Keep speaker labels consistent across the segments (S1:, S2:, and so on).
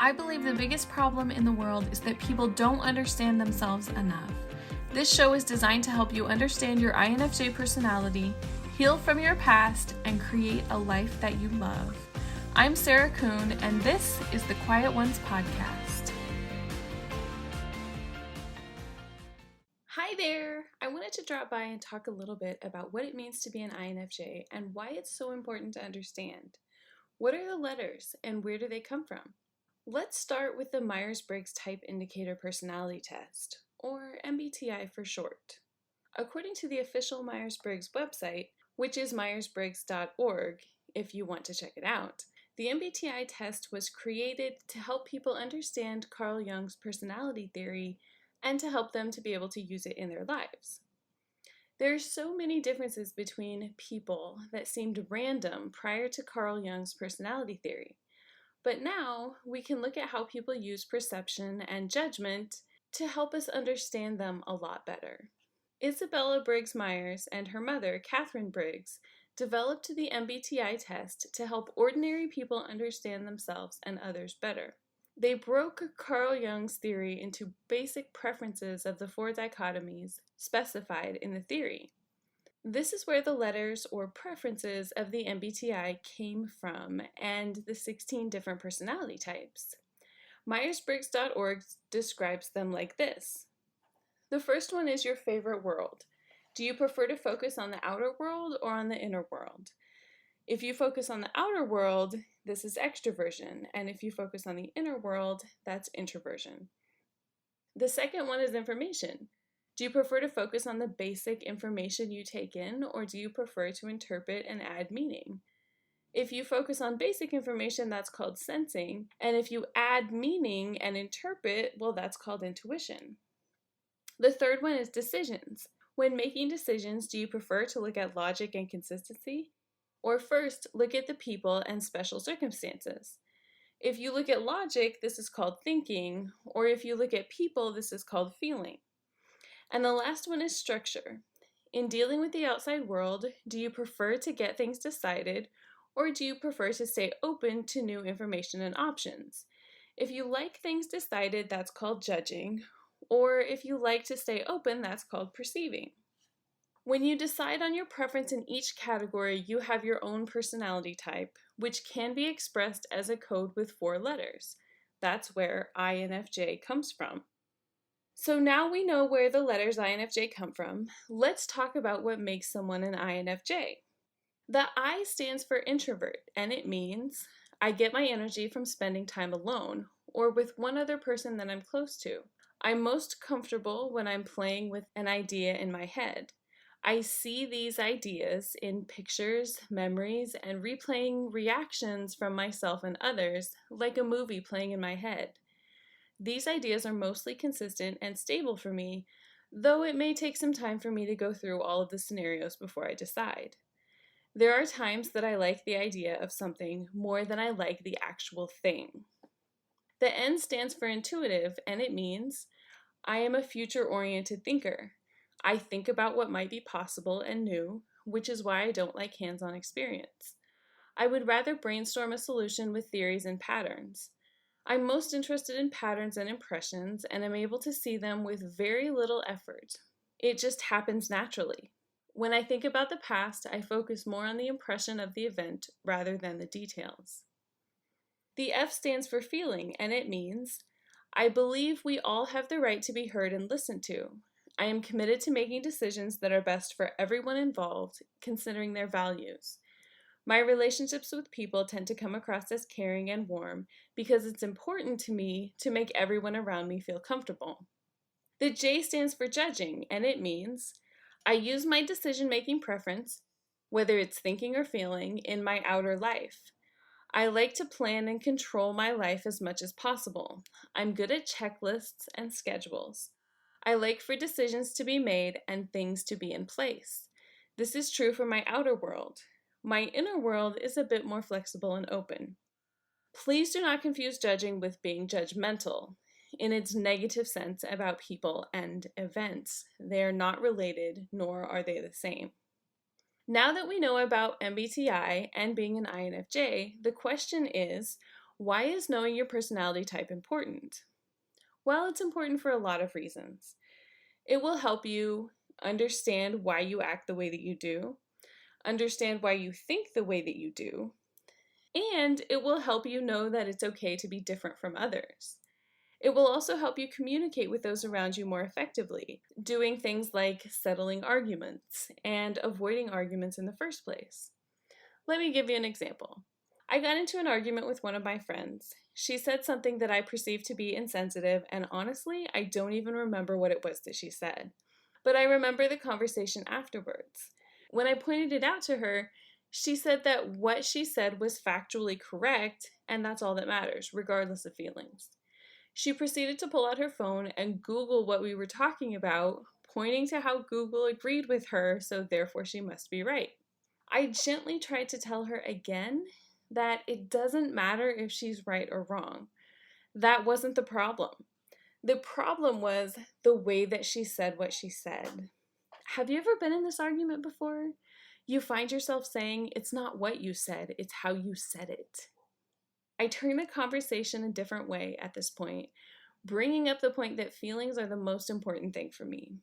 S1: I believe the biggest problem in the world is that people don't understand themselves enough. This show is designed to help you understand your INFJ personality, heal from your past, and create a life that you love. I'm Sarah Kuhn, and this is the Quiet Ones podcast. Hi there! I wanted to drop by and talk a little bit about what it means to be an INFJ and why it's so important to understand. What are the letters and where do they come from? Let's start with the Myers-Briggs Type Indicator Personality Test, or MBTI for short. According to the official Myers-Briggs website, which is myersbriggs.org if you want to check it out, the MBTI test was created to help people understand Carl Jung's personality theory and to help them to be able to use it in their lives. There are so many differences between people that seemed random prior to Carl Jung's personality theory. But now we can look at how people use perception and judgment to help us understand them a lot better. Isabella Briggs Myers and her mother, Catherine Briggs, developed the MBTI test to help ordinary people understand themselves and others better. They broke Carl Jung's theory into basic preferences of the 4 dichotomies specified in the theory. This is where the letters or preferences of the MBTI came from and the 16 different personality types. Myersbriggs.org describes them like this. The first one is your favorite world. Do you prefer to focus on the outer world or on the inner world? If you focus on the outer world, this is extroversion, and if you focus on the inner world, that's introversion. The second one is information. Do you prefer to focus on the basic information you take in, or do you prefer to interpret and add meaning? If you focus on basic information, that's called sensing, and if you add meaning and interpret, well, that's called intuition. The third one is decisions. When making decisions, do you prefer to look at logic and consistency, or first look at the people and special circumstances? If you look at logic, this is called thinking, or if you look at people, this is called feeling. And the last one is structure. In dealing with the outside world, do you prefer to get things decided, or do you prefer to stay open to new information and options? If you like things decided, that's called judging, or if you like to stay open, that's called perceiving. When you decide on your preference in each category, you have your own personality type, which can be expressed as a code with 4 letters. That's where INFJ comes from. So now we know where the letters INFJ come from. Let's talk about what makes someone an INFJ. The I stands for introvert, and it means I get my energy from spending time alone or with one other person that I'm close to. I'm most comfortable when I'm playing with an idea in my head. I see these ideas in pictures, memories, and replaying reactions from myself and others, like a movie playing in my head. These ideas are mostly consistent and stable for me, though it may take some time for me to go through all of the scenarios before I decide. There are times that I like the idea of something more than I like the actual thing. The N stands for intuitive, and it means I am a future-oriented thinker. I think about what might be possible and new, which is why I don't like hands-on experience. I would rather brainstorm a solution with theories and patterns. I'm most interested in patterns and impressions, and I'm able to see them with very little effort. It just happens naturally. When I think about the past, I focus more on the impression of the event rather than the details. The F stands for feeling, and it means I believe we all have the right to be heard and listened to. I am committed to making decisions that are best for everyone involved, considering their values. My relationships with people tend to come across as caring and warm because it's important to me to make everyone around me feel comfortable. The J stands for judging, and it means I use my decision-making preference, whether it's thinking or feeling, in my outer life. I like to plan and control my life as much as possible. I'm good at checklists and schedules. I like for decisions to be made and things to be in place. This is true for my outer world. My inner world is a bit more flexible and open. Please do not confuse judging with being judgmental in its negative sense about people and events. They are not related, nor are they the same. Now that we know about MBTI and being an INFJ, the question is, Why is knowing your personality type important? Well, it's important for a lot of reasons. It will help you understand why you act the way that you do, understand why you think the way that you do, and it will help you know that it's okay to be different from others. It will also help you communicate with those around you more effectively, doing things like settling arguments and avoiding arguments in the first place. Let me give you an example. I got into an argument with one of my friends. She said something that I perceived to be insensitive, and honestly, I don't even remember what it was that she said. But I remember the conversation afterwards. When I pointed it out to her, she said that what she said was factually correct, and that's all that matters, regardless of feelings. She proceeded to pull out her phone and Google what we were talking about, pointing to how Google agreed with her, so therefore she must be right. I gently tried to tell her again that it doesn't matter if she's right or wrong. That wasn't the problem. The problem was the way that she said what she said. Have you ever been in this argument before? You find yourself saying, it's not what you said, it's how you said it. I turned the conversation a different way at this point, bringing up the point that feelings are the most important thing for me.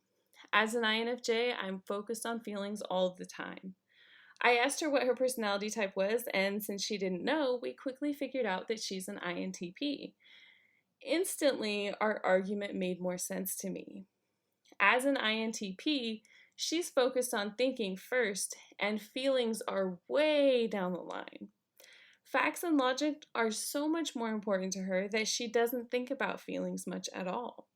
S1: As an INFJ, I'm focused on feelings all the time. I asked her what her personality type was, and since she didn't know, we quickly figured out that she's an INTP. Instantly, our argument made more sense to me. As an INTP, she's focused on thinking first, and feelings are way down the line. Facts and logic are so much more important to her that she doesn't think about feelings much at all.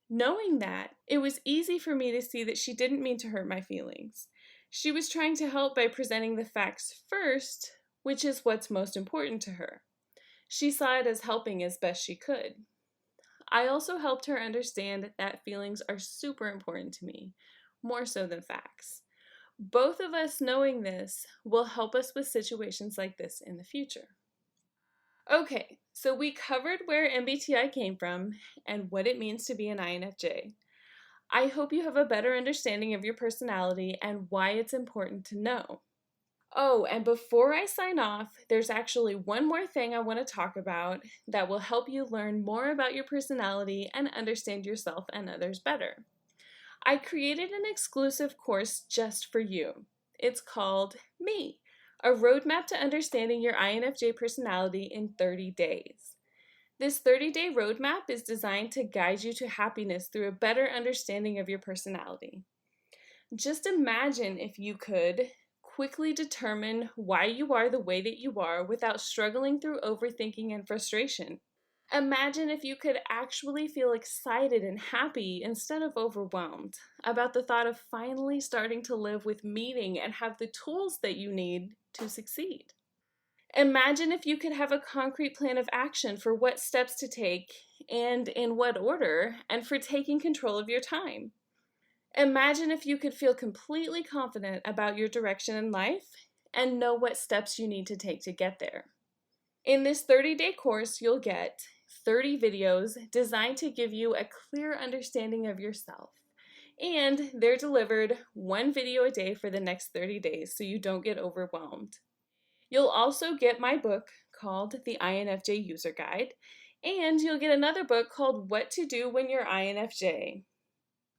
S1: Knowing that, it was easy for me to see that she didn't mean to hurt my feelings. She was trying to help by presenting the facts first, which is what's most important to her. She saw it as helping as best she could. I also helped her understand that feelings are super important to me, more so than facts. Both of us knowing this will help us with situations like this in the future. Okay, so we covered where MBTI came from and what it means to be an INFJ. I hope you have a better understanding of your personality and why it's important to know. Oh, and before I sign off, there's actually one more thing I want to talk about that will help you learn more about your personality and understand yourself and others better. I created an exclusive course just for you. It's called Me, a roadmap to understanding your INFJ personality in 30 days. This 30-day roadmap is designed to guide you to happiness through a better understanding of your personality. Just imagine if you could quickly determine why you are the way that you are without struggling through overthinking and frustration. Imagine if you could actually feel excited and happy instead of overwhelmed about the thought of finally starting to live with meaning and have the tools that you need to succeed. Imagine if you could have a concrete plan of action for what steps to take and in what order, and for taking control of your time. Imagine if you could feel completely confident about your direction in life and know what steps you need to take to get there. In this 30-day course, you'll get 30 videos designed to give you a clear understanding of yourself. And they're delivered one video a day for the next 30 days so you don't get overwhelmed. You'll also get my book called The INFJ User Guide, and you'll get another book called What to Do When You're INFJ.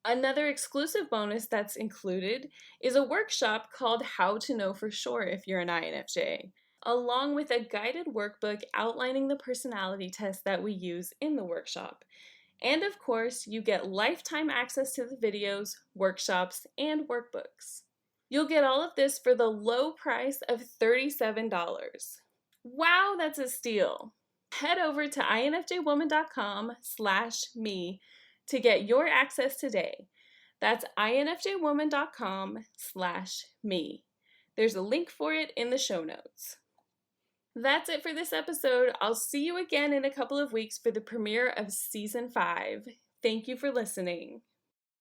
S1: Another exclusive bonus that's included is a workshop called How to Know for Sure If You're an INFJ, along with a guided workbook outlining the personality test that we use in the workshop. And of course, you get lifetime access to the videos, workshops, and workbooks. You'll get all of this for the low price of $37. Wow, that's a steal. Head over to infjwoman.com/me to get your access today. That's infjwoman.com/me. There's a link for it in the show notes. That's it for this episode. I'll see you again in a couple of weeks for the premiere of Season 5. Thank you for listening.